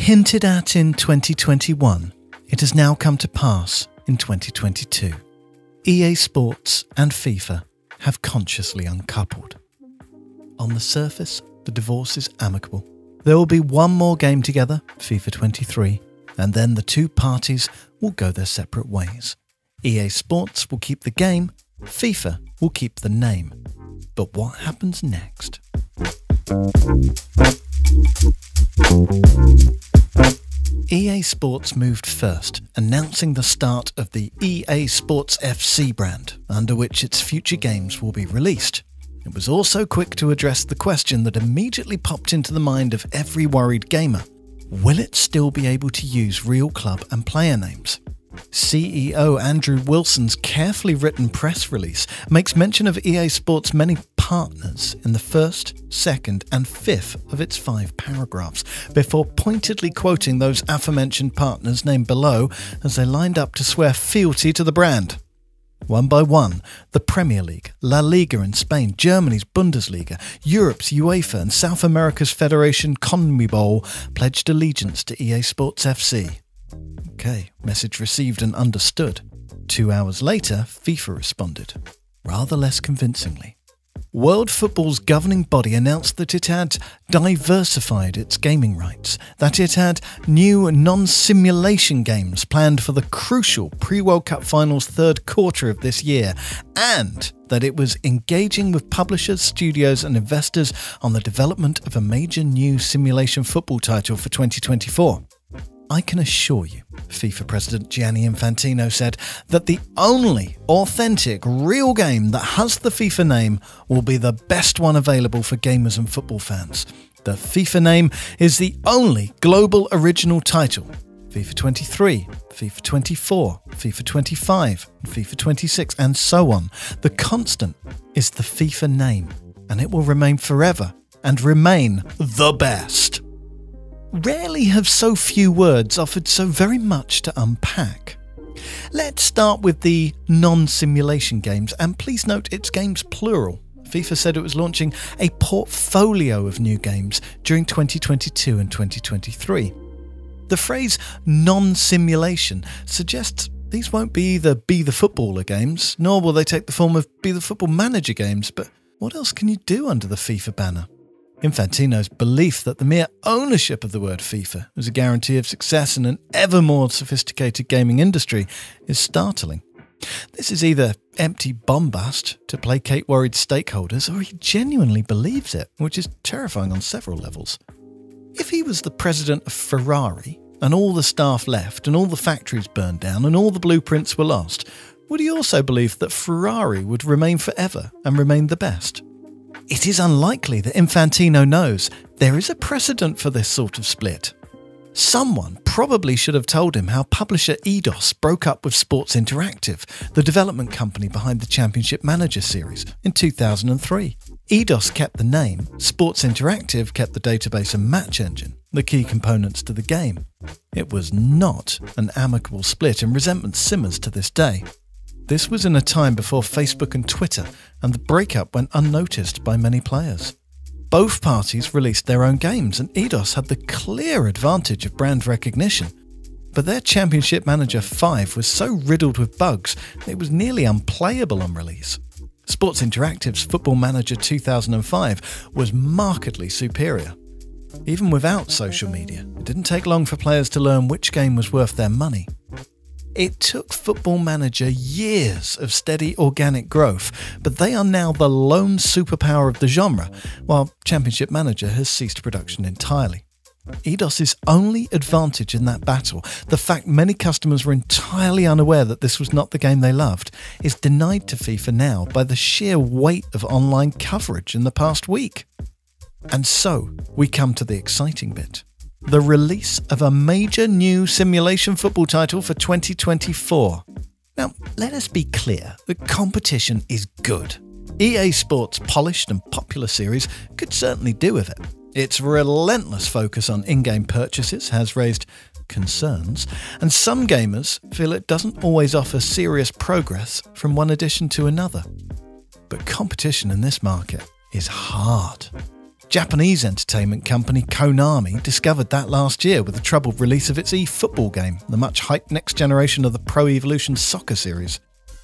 Hinted at in 2021, it has now come to pass in 2022. EA Sports and FIFA have consciously uncoupled. On the surface, the divorce is amicable. There will be one more game together, FIFA 23, and then the two parties will go their separate ways. EA Sports will keep the game, FIFA will keep the name. But what happens next? EA Sports moved first, announcing the start of the EA Sports FC brand, under which its future games will be released. It was also quick to address the question that immediately popped into the mind of every worried gamer. Will it still be able to use real club and player names? CEO Andrew Wilson's carefully written press release makes mention of EA Sports' many partners in the first, second and fifth of its 5 paragraphs, before pointedly quoting those aforementioned partners named below as they lined up to swear fealty to the brand. One by one, the Premier League, La Liga in Spain, Germany's Bundesliga, Europe's UEFA and South America's Federation CONMEBOL pledged allegiance to EA Sports FC. Okay, message received and understood. 2 hours later, FIFA responded, rather less convincingly. World Football's governing body announced that it had diversified its gaming rights, that it had new non-simulation games planned for the crucial pre-World Cup finals third quarter of this year, and that it was engaging with publishers, studios and investors on the development of a major new simulation football title for 2024. I can assure you, FIFA President Gianni Infantino said, that the only authentic, real game that has the FIFA name will be the best one available for gamers and football fans. The FIFA name is the only global original title. FIFA 23, FIFA 24, FIFA 25, FIFA 26 and so on. The constant is the FIFA name, and it will remain forever and remain the best. Rarely have so few words offered so very much to unpack. Let's start with the non-simulation games, and please note it's games plural. FIFA said it was launching a portfolio of new games during 2022 and 2023. The phrase non-simulation suggests these won't be either Be the Footballer games, nor will they take the form of Be the Football Manager games, but what else can you do under the FIFA banner? Infantino's belief that the mere ownership of the word FIFA is a guarantee of success in an ever more sophisticated gaming industry is startling. This is either empty bombast to placate worried stakeholders, or he genuinely believes it, which is terrifying on several levels. If he was the president of Ferrari, and all the staff left, and all the factories burned down, and all the blueprints were lost, would he also believe that Ferrari would remain forever and remain the best? It is unlikely that Infantino knows there is a precedent for this sort of split. Someone probably should have told him how publisher Eidos broke up with Sports Interactive, the development company behind the Championship Manager series, in 2003. Eidos kept the name, Sports Interactive kept the database and match engine, the key components to the game. It was not an amicable split, and resentment simmers to this day. This was in a time before Facebook and Twitter, and the breakup went unnoticed by many players. Both parties released their own games, and Eidos had the clear advantage of brand recognition. But their Championship Manager 5 was so riddled with bugs that it was nearly unplayable on release. Sports Interactive's Football Manager 2005 was markedly superior. Even without social media, it didn't take long for players to learn which game was worth their money. It took Football Manager years of steady organic growth, but they are now the lone superpower of the genre, while Championship Manager has ceased production entirely. Eidos' only advantage in that battle, the fact many customers were entirely unaware that this was not the game they loved, is denied to FIFA now by the sheer weight of online coverage in the past week. And so, we come to the exciting bit. The release of a major new simulation football title for 2024. Now, let us be clear, the competition is good. EA Sports' polished and popular series could certainly do with it. Its relentless focus on in-game purchases has raised concerns, and some gamers feel it doesn't always offer serious progress from one edition to another. But competition in this market is hard. Japanese entertainment company Konami discovered that last year with the troubled release of its eFootball game, the much-hyped next generation of the Pro Evolution Soccer series.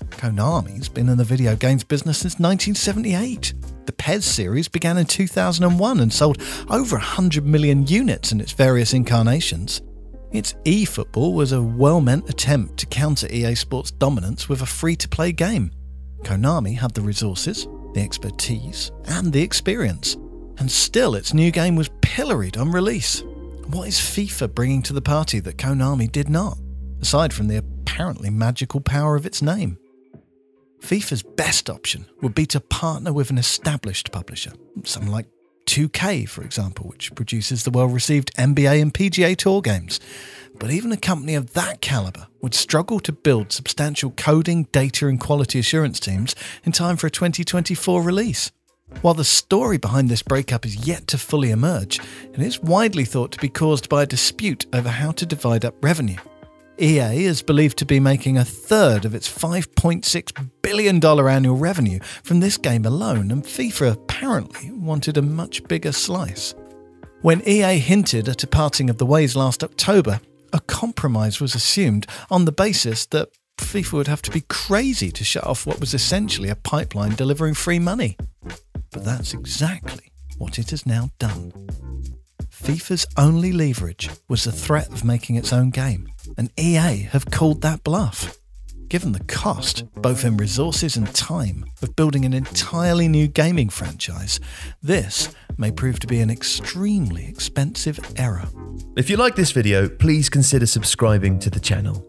Konami's been in the video games business since 1978. The PES series began in 2001 and sold over 100 million units in its various incarnations. Its eFootball was a well-meant attempt to counter EA Sports' dominance with a free-to-play game. Konami had the resources, the expertise, and the experience, and still its new game was pilloried on release. What is FIFA bringing to the party that Konami did not, aside from the apparently magical power of its name? FIFA's best option would be to partner with an established publisher, someone like 2K, for example, which produces the well-received NBA and PGA Tour games. But even a company of that calibre would struggle to build substantial coding, data and quality assurance teams in time for a 2024 release. While the story behind this breakup is yet to fully emerge, it is widely thought to be caused by a dispute over how to divide up revenue. EA is believed to be making a third of its $5.6 billion annual revenue from this game alone, and FIFA apparently wanted a much bigger slice. When EA hinted at a parting of the ways last October, a compromise was assumed on the basis that FIFA would have to be crazy to shut off what was essentially a pipeline delivering free money. But that's exactly what it has now done. FIFA's only leverage was the threat of making its own game, and EA have called that bluff. Given the cost, both in resources and time, of building an entirely new gaming franchise, this may prove to be an extremely expensive error. If you like this video, please consider subscribing to the channel.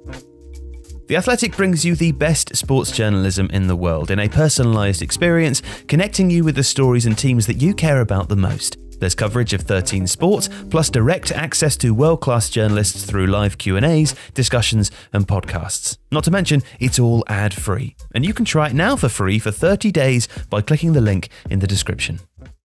The Athletic brings you the best sports journalism in the world in a personalised experience, connecting you with the stories and teams that you care about the most. There's coverage of 13 sports, plus direct access to world-class journalists through live Q&As, discussions and podcasts. Not to mention, it's all ad-free. And you can try it now for free for 30 days by clicking the link in the description.